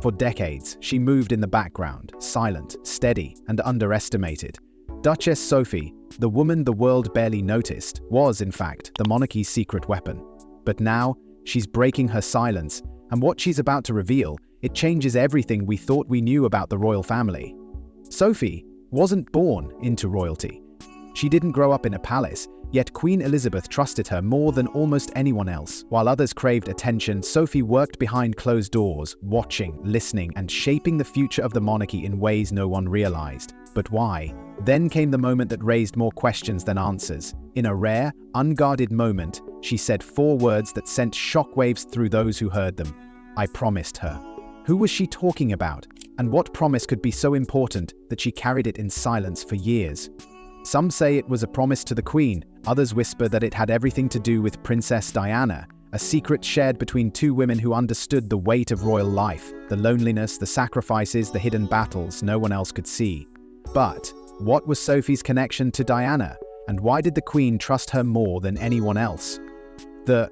For decades, she moved in the background, silent, steady, and underestimated. Duchess Sophie, the woman the world barely noticed, was, in fact, the monarchy's secret weapon. But now, she's breaking her silence, and what she's about to reveal, it changes everything we thought we knew about the royal family. Sophie wasn't born into royalty. She didn't grow up in a palace, yet Queen Elizabeth trusted her more than almost anyone else. While others craved attention, Sophie worked behind closed doors, watching, listening, and shaping the future of the monarchy in ways no one realized. But why? Then came the moment that raised more questions than answers. In a rare, unguarded moment, she said 4 words that sent shockwaves through those who heard them. I promised her. Who was she talking about? And what promise could be so important that she carried it in silence for years? Some say it was a promise to the Queen, others whisper that it had everything to do with Princess Diana, a secret shared between 2 women who understood the weight of royal life, the loneliness, the sacrifices, the hidden battles no one else could see. But what was Sophie's connection to Diana, and why did the Queen trust her more than anyone else? The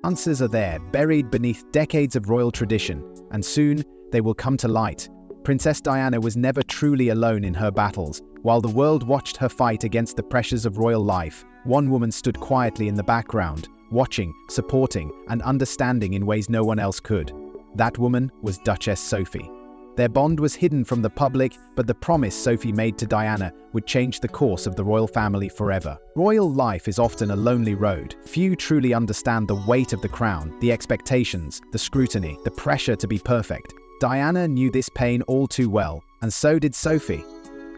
answers are there, buried beneath decades of royal tradition, and soon they will come to light. Princess Diana was never truly alone in her battles. While the world watched her fight against the pressures of royal life, one woman stood quietly in the background, watching, supporting, and understanding in ways no one else could. That woman was Duchess Sophie. Their bond was hidden from the public, but the promise Sophie made to Diana would change the course of the royal family forever. Royal life is often a lonely road. Few truly understand the weight of the crown, the expectations, the scrutiny, the pressure to be perfect. Diana knew this pain all too well, and so did Sophie.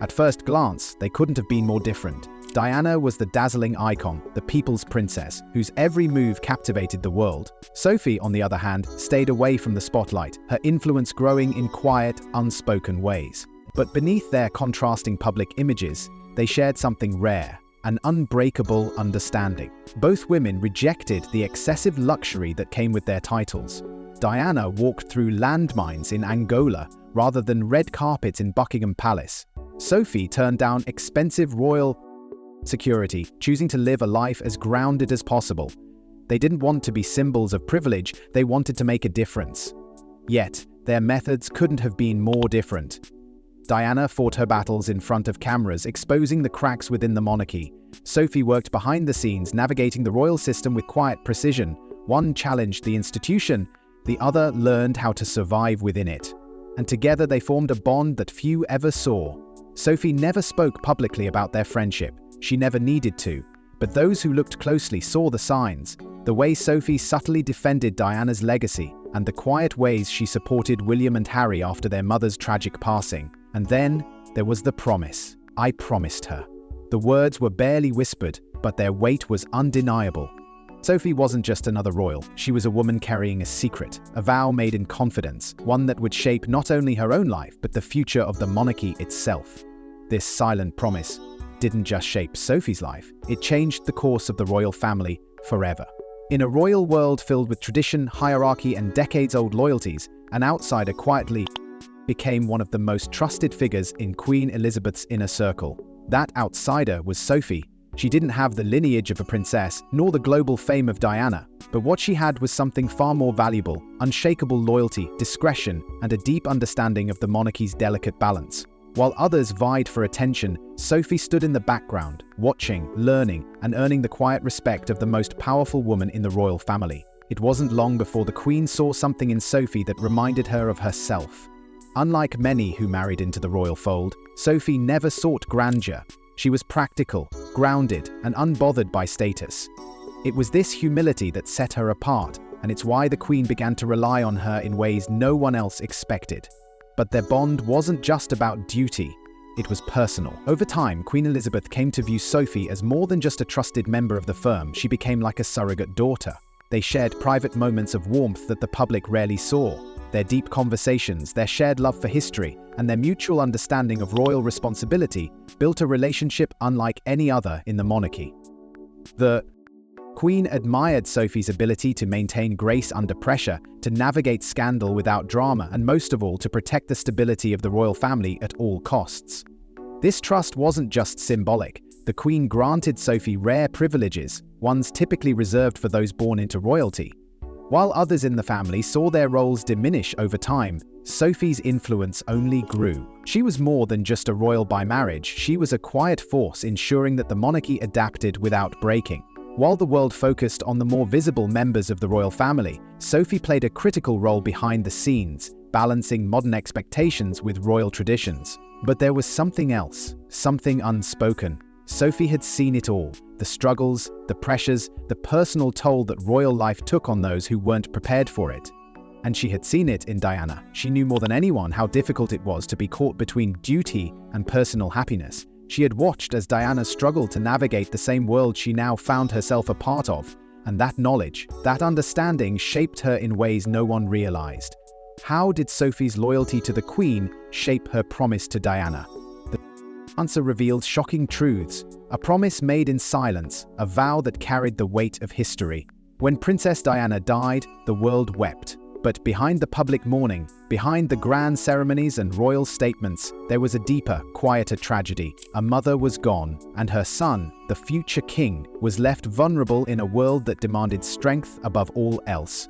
At first glance, they couldn't have been more different. Diana was the dazzling icon, the people's princess, whose every move captivated the world. Sophie, on the other hand, stayed away from the spotlight, her influence growing in quiet, unspoken ways. But beneath their contrasting public images, they shared something rare, an unbreakable understanding. Both women rejected the excessive luxury that came with their titles. Diana walked through landmines in Angola rather than red carpets in Buckingham Palace. Sophie turned down expensive royal security, choosing to live a life as grounded as possible. They didn't want to be symbols of privilege, they wanted to make a difference. Yet, their methods couldn't have been more different. Diana fought her battles in front of cameras, exposing the cracks within the monarchy. Sophie worked behind the scenes, navigating the royal system with quiet precision. One challenged the institution, the other learned how to survive within it. And together they formed a bond that few ever saw. Sophie never spoke publicly about their friendship. She never needed to. But those who looked closely saw the signs. The way Sophie subtly defended Diana's legacy, and the quiet ways she supported William and Harry after their mother's tragic passing. And then, there was the promise. I promised her. The words were barely whispered, but their weight was undeniable. Sophie wasn't just another royal, she was a woman carrying a secret, a vow made in confidence, one that would shape not only her own life, but the future of the monarchy itself. This silent promise didn't just shape Sophie's life, it changed the course of the royal family forever. In a royal world filled with tradition, hierarchy, and decades-old loyalties, an outsider quietly became one of the most trusted figures in Queen Elizabeth's inner circle. That outsider was Sophie. She didn't have the lineage of a princess, nor the global fame of Diana, but what she had was something far more valuable: unshakable loyalty, discretion, and a deep understanding of the monarchy's delicate balance. While others vied for attention, Sophie stood in the background, watching, learning, and earning the quiet respect of the most powerful woman in the royal family. It wasn't long before the Queen saw something in Sophie that reminded her of herself. Unlike many who married into the royal fold, Sophie never sought grandeur. She was practical, grounded, and unbothered by status. It was this humility that set her apart, and it's why the Queen began to rely on her in ways no one else expected. But their bond wasn't just about duty, it was personal. Over time, Queen Elizabeth came to view Sophie as more than just a trusted member of the firm. She became like a surrogate daughter. They shared private moments of warmth that the public rarely saw. Their deep conversations, their shared love for history, and their mutual understanding of royal responsibility built a relationship unlike any other in the monarchy. The Queen admired Sophie's ability to maintain grace under pressure, to navigate scandal without drama, and most of all, to protect the stability of the royal family at all costs. This trust wasn't just symbolic. The Queen granted Sophie rare privileges, ones typically reserved for those born into royalty. While others in the family saw their roles diminish over time, Sophie's influence only grew. She was more than just a royal by marriage, she was a quiet force ensuring that the monarchy adapted without breaking. While the world focused on the more visible members of the royal family, Sophie played a critical role behind the scenes, balancing modern expectations with royal traditions. But there was something else, something unspoken. Sophie had seen it all, the struggles, the pressures, the personal toll that royal life took on those who weren't prepared for it. And she had seen it in Diana. She knew more than anyone how difficult it was to be caught between duty and personal happiness. She had watched as Diana struggled to navigate the same world she now found herself a part of, and that knowledge, that understanding shaped her in ways no one realized. How did Sophie's loyalty to the Queen shape her promise to Diana? The answer revealed shocking truths, a promise made in silence, a vow that carried the weight of history. When Princess Diana died, the world wept. But behind the public mourning, behind the grand ceremonies and royal statements, there was a deeper, quieter tragedy. A mother was gone, and her son, the future king, was left vulnerable in a world that demanded strength above all else.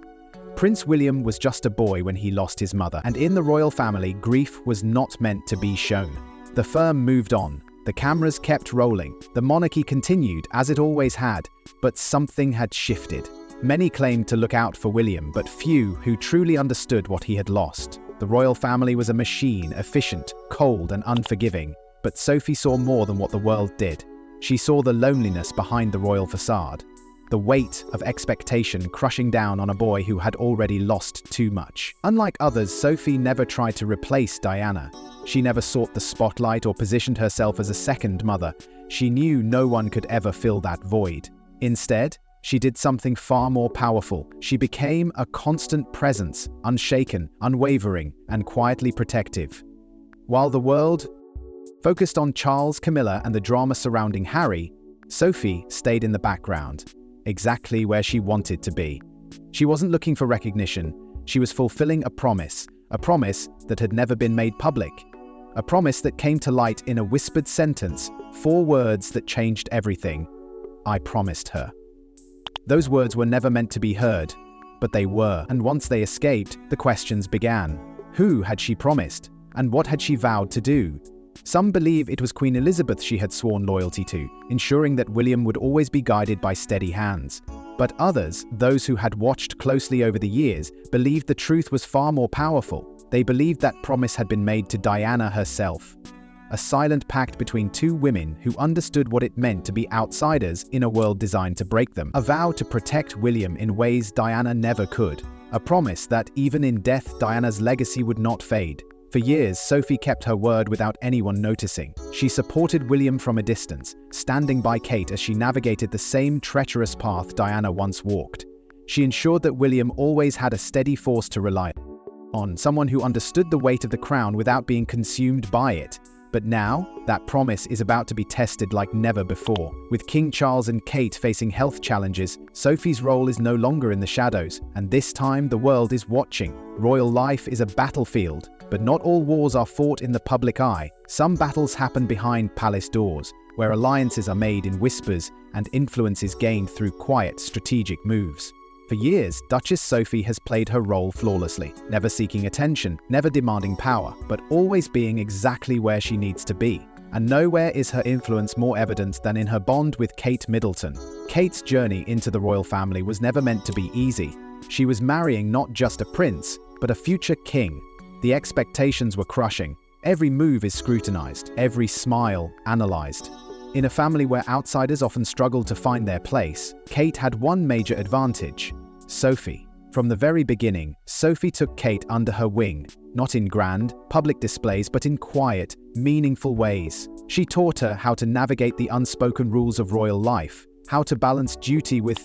Prince William was just a boy when he lost his mother, and in the royal family, grief was not meant to be shown. The firm moved on. The cameras kept rolling. The monarchy continued, as it always had, but something had shifted. Many claimed to look out for William, but few who truly understood what he had lost. The royal family was a machine, efficient, cold, and unforgiving. But Sophie saw more than what the world did. She saw the loneliness behind the royal facade, the weight of expectation crushing down on a boy who had already lost too much. Unlike others, Sophie never tried to replace Diana. She never sought the spotlight or positioned herself as a second mother. She knew no one could ever fill that void. Instead, she did something far more powerful. She became a constant presence, unshaken, unwavering, and quietly protective. While the world focused on Charles, Camilla, and the drama surrounding Harry, Sophie stayed in the background, exactly where she wanted to be. She wasn't looking for recognition. She was fulfilling a promise that had never been made public, a promise that came to light in a whispered sentence, 4 words that changed everything. I promised her. Those words were never meant to be heard, but they were, and once they escaped, the questions began. Who had she promised, and what had she vowed to do? Some believe it was Queen Elizabeth she had sworn loyalty to, ensuring that William would always be guided by steady hands. But others, those who had watched closely over the years, believed the truth was far more powerful. They believed that promise had been made to Diana herself. A silent pact between 2 women who understood what it meant to be outsiders in a world designed to break them. A vow to protect William in ways Diana never could. A promise that even in death, Diana's legacy would not fade. For years, Sophie kept her word without anyone noticing. She supported William from a distance, standing by Kate as she navigated the same treacherous path Diana once walked. She ensured that William always had a steady force to rely on, someone who understood the weight of the crown without being consumed by it. But now, that promise is about to be tested like never before. With King Charles and Kate facing health challenges, Sophie's role is no longer in the shadows, and this time the world is watching. Royal life is a battlefield, but not all wars are fought in the public eye. Some battles happen behind palace doors, where alliances are made in whispers and influence is gained through quiet, strategic moves. For years, Duchess Sophie has played her role flawlessly, never seeking attention, never demanding power, but always being exactly where she needs to be. And nowhere is her influence more evident than in her bond with Kate Middleton. Kate's journey into the royal family was never meant to be easy. She was marrying not just a prince, but a future king. The expectations were crushing. Every move is scrutinized, every smile analyzed. In a family where outsiders often struggle to find their place, Kate had one major advantage: Sophie. From the very beginning, Sophie took Kate under her wing, not in grand, public displays but in quiet, meaningful ways. She taught her how to navigate the unspoken rules of royal life, how to balance duty with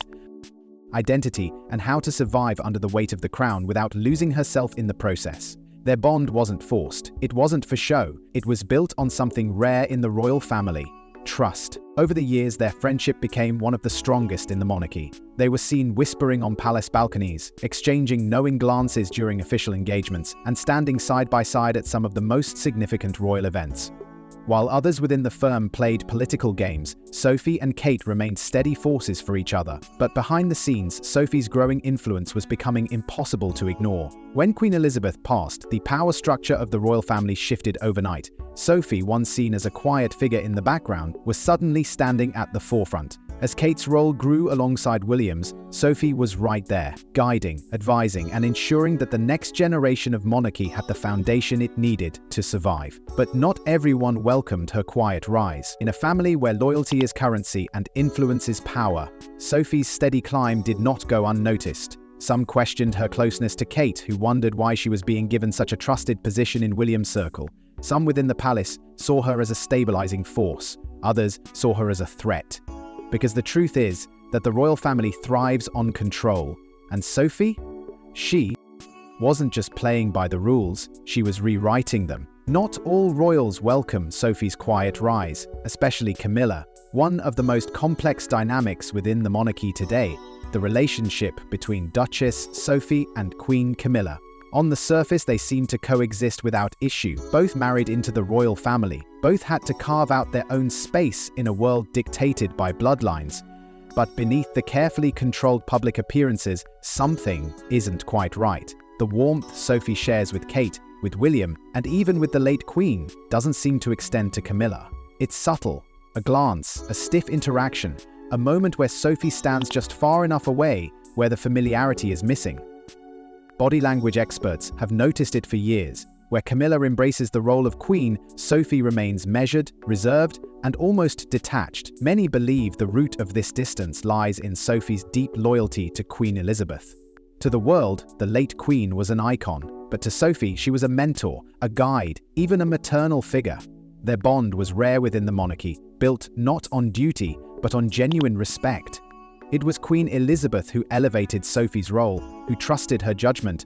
identity, and how to survive under the weight of the crown without losing herself in the process. Their bond wasn't forced, it wasn't for show, it was built on something rare in the royal family: trust. Over the years, their friendship became one of the strongest in the monarchy. They were seen whispering on palace balconies, exchanging knowing glances during official engagements, and standing side by side at some of the most significant royal events. While others within the firm played political games, Sophie and Kate remained steady forces for each other. But behind the scenes, Sophie's growing influence was becoming impossible to ignore. When Queen Elizabeth passed, the power structure of the royal family shifted overnight. Sophie, once seen as a quiet figure in the background, was suddenly standing at the forefront. As Kate's role grew alongside William's, Sophie was right there, guiding, advising, and ensuring that the next generation of monarchy had the foundation it needed to survive. But not everyone welcomed her quiet rise. In a family where loyalty is currency and influence is power, Sophie's steady climb did not go unnoticed. Some questioned her closeness to Kate, who wondered why she was being given such a trusted position in William's circle. Some within the palace saw her as a stabilizing force. Others saw her as a threat. Because the truth is that the royal family thrives on control. And Sophie? She wasn't just playing by the rules, she was rewriting them. Not all royals welcome Sophie's quiet rise, especially Camilla. One of the most complex dynamics within the monarchy today, the relationship between Duchess Sophie and Queen Camilla. On the surface, they seemed to coexist without issue. Both married into the royal family. Both had to carve out their own space in a world dictated by bloodlines. But beneath the carefully controlled public appearances, something isn't quite right. The warmth Sophie shares with Kate, with William, and even with the late Queen, doesn't seem to extend to Camilla. It's subtle. A glance, a stiff interaction, a moment where Sophie stands just far enough away where the familiarity is missing. Body language experts have noticed it for years. Where Camilla embraces the role of queen, Sophie remains measured, reserved, and almost detached. Many believe the root of this distance lies in Sophie's deep loyalty to Queen Elizabeth. To the world, the late queen was an icon, but to Sophie, she was a mentor, a guide, even a maternal figure. Their bond was rare within the monarchy, built not on duty, but on genuine respect. It was Queen Elizabeth who elevated Sophie's role, who trusted her judgment,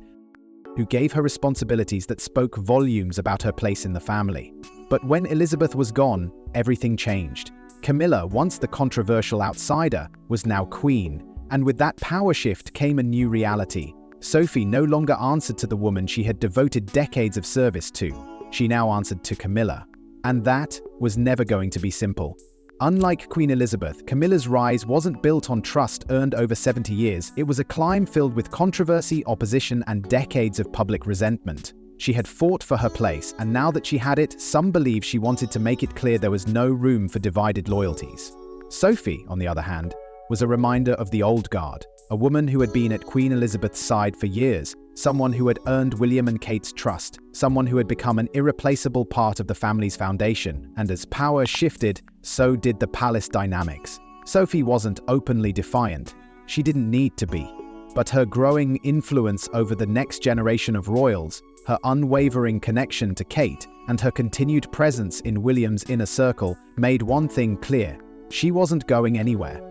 who gave her responsibilities that spoke volumes about her place in the family. But when Elizabeth was gone, everything changed. Camilla, once the controversial outsider, was now queen, and with that power shift came a new reality. Sophie no longer answered to the woman she had devoted decades of service to. She now answered to Camilla. And that was never going to be simple. Unlike Queen Elizabeth, Camilla's rise wasn't built on trust earned over 70 years. It was a climb filled with controversy, opposition, and decades of public resentment. She had fought for her place, and now that she had it, some believe she wanted to make it clear there was no room for divided loyalties. Sophie, on the other hand, was a reminder of the old guard, a woman who had been at Queen Elizabeth's side for years, someone who had earned William and Kate's trust, someone who had become an irreplaceable part of the family's foundation. And as power shifted, so did the palace dynamics. Sophie wasn't openly defiant. She didn't need to be. But her growing influence over the next generation of royals, her unwavering connection to Kate, and her continued presence in William's inner circle made one thing clear: she wasn't going anywhere.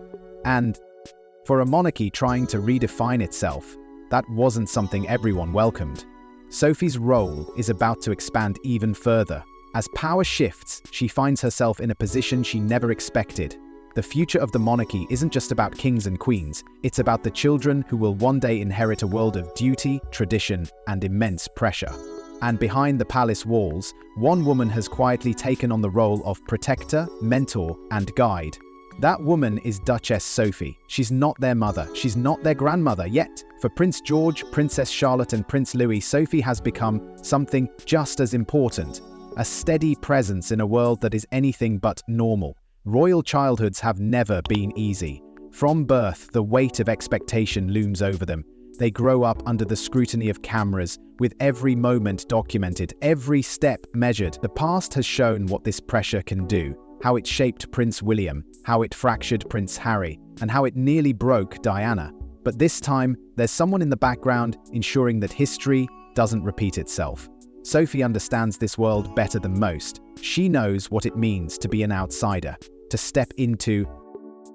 And for a monarchy trying to redefine itself, that wasn't something everyone welcomed. Sophie's role is about to expand even further. As power shifts, she finds herself in a position she never expected. The future of the monarchy isn't just about kings and queens, it's about the children who will one day inherit a world of duty, tradition, and immense pressure. And behind the palace walls, one woman has quietly taken on the role of protector, mentor, and guide. That woman is Duchess Sophie. She's not their mother, she's not their grandmother, yet for Prince George, Princess Charlotte, and Prince Louis, Sophie has become something just as important: a steady presence in a world that is anything but normal. Royal childhoods have never been easy. From birth, the weight of expectation looms over them. They grow up under the scrutiny of cameras, with every moment documented, every step measured. The past has shown what this pressure can do, how it shaped Prince William, how it fractured Prince Harry, and how it nearly broke Diana. But this time, there's someone in the background ensuring that history doesn't repeat itself. Sophie understands this world better than most. She knows what it means to be an outsider, to step into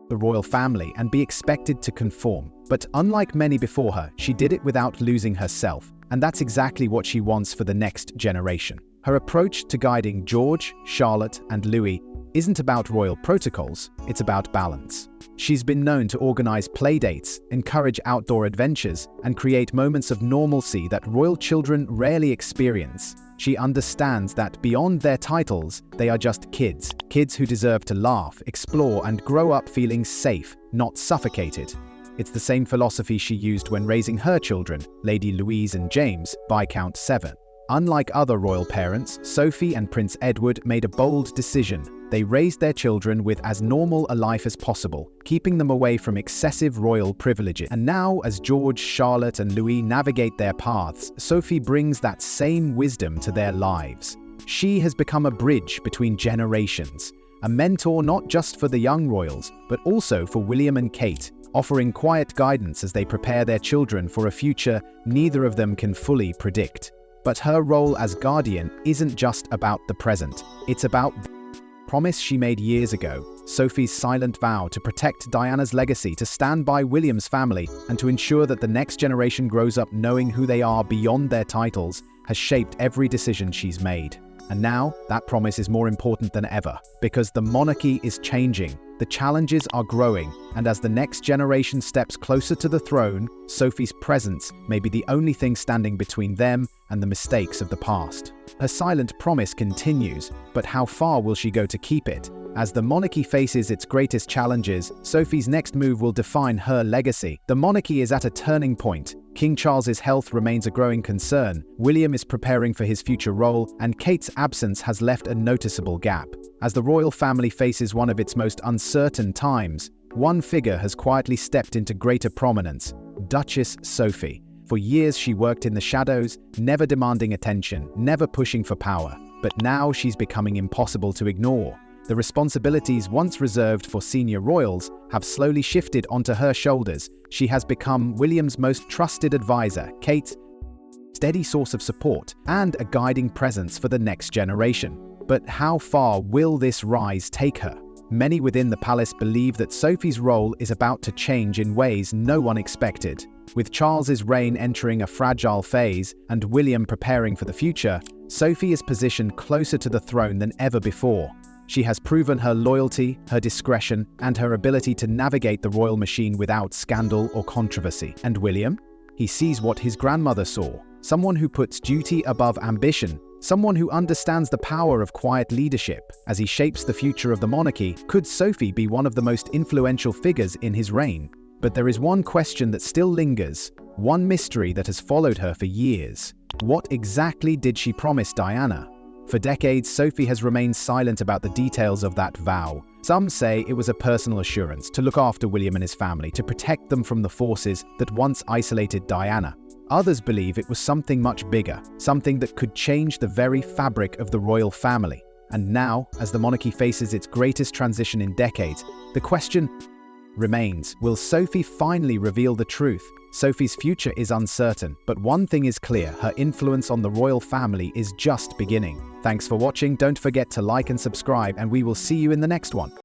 the royal family and be expected to conform. But unlike many before her, she did it without losing herself, and that's exactly what she wants for the next generation. Her approach to guiding George, Charlotte, and Louis isn't about royal protocols, it's about balance. She's been known to organize playdates, encourage outdoor adventures, and create moments of normalcy that royal children rarely experience. She understands that beyond their titles, they are just kids. Kids who deserve to laugh, explore, and grow up feeling safe, not suffocated. It's the same philosophy she used when raising her children, Lady Louise and James, Viscount Severn. Unlike other royal parents, Sophie and Prince Edward made a bold decision. They raised their children with as normal a life as possible, keeping them away from excessive royal privileges. And now, as George, Charlotte, and Louis navigate their paths, Sophie brings that same wisdom to their lives. She has become a bridge between generations, a mentor not just for the young royals, but also for William and Kate, offering quiet guidance as they prepare their children for a future neither of them can fully predict. But her role as guardian isn't just about the present. It's about the promise she made years ago, Sophie's silent vow to protect Diana's legacy, to stand by William's family, and to ensure that the next generation grows up knowing who they are beyond their titles, has shaped every decision she's made. And now, that promise is more important than ever, because the monarchy is changing, the challenges are growing, and as the next generation steps closer to the throne, Sophie's presence may be the only thing standing between them and the mistakes of the past. Her silent promise continues, but how far will she go to keep it? As the monarchy faces its greatest challenges, Sophie's next move will define her legacy. The monarchy is at a turning point. King Charles's health remains a growing concern, William is preparing for his future role, and Kate's absence has left a noticeable gap. As the royal family faces one of its most uncertain times, one figure has quietly stepped into greater prominence: Duchess Sophie. For years she worked in the shadows, never demanding attention, never pushing for power. But now she's becoming impossible to ignore. The responsibilities once reserved for senior royals have slowly shifted onto her shoulders. She has become William's most trusted advisor, Kate's steady source of support, and a guiding presence for the next generation. But how far will this rise take her? Many within the palace believe that Sophie's role is about to change in ways no one expected. With Charles's reign entering a fragile phase and William preparing for the future, Sophie is positioned closer to the throne than ever before. She has proven her loyalty, her discretion, and her ability to navigate the royal machine without scandal or controversy. And William? He sees what his grandmother saw: someone who puts duty above ambition, someone who understands the power of quiet leadership. As he shapes the future of the monarchy, could Sophie be one of the most influential figures in his reign? But there is one question that still lingers, one mystery that has followed her for years. What exactly did she promise Diana? For decades, Sophie has remained silent about the details of that vow. Some say it was a personal assurance to look after William and his family, to protect them from the forces that once isolated Diana. Others believe it was something much bigger, something that could change the very fabric of the royal family. And now, as the monarchy faces its greatest transition in decades, the question remains: will Sophie finally reveal the truth? Sophie's future is uncertain, but one thing is clear: her influence on the royal family is just beginning. Thanks for watching. Don't forget to like and subscribe, and we will see you in the next one.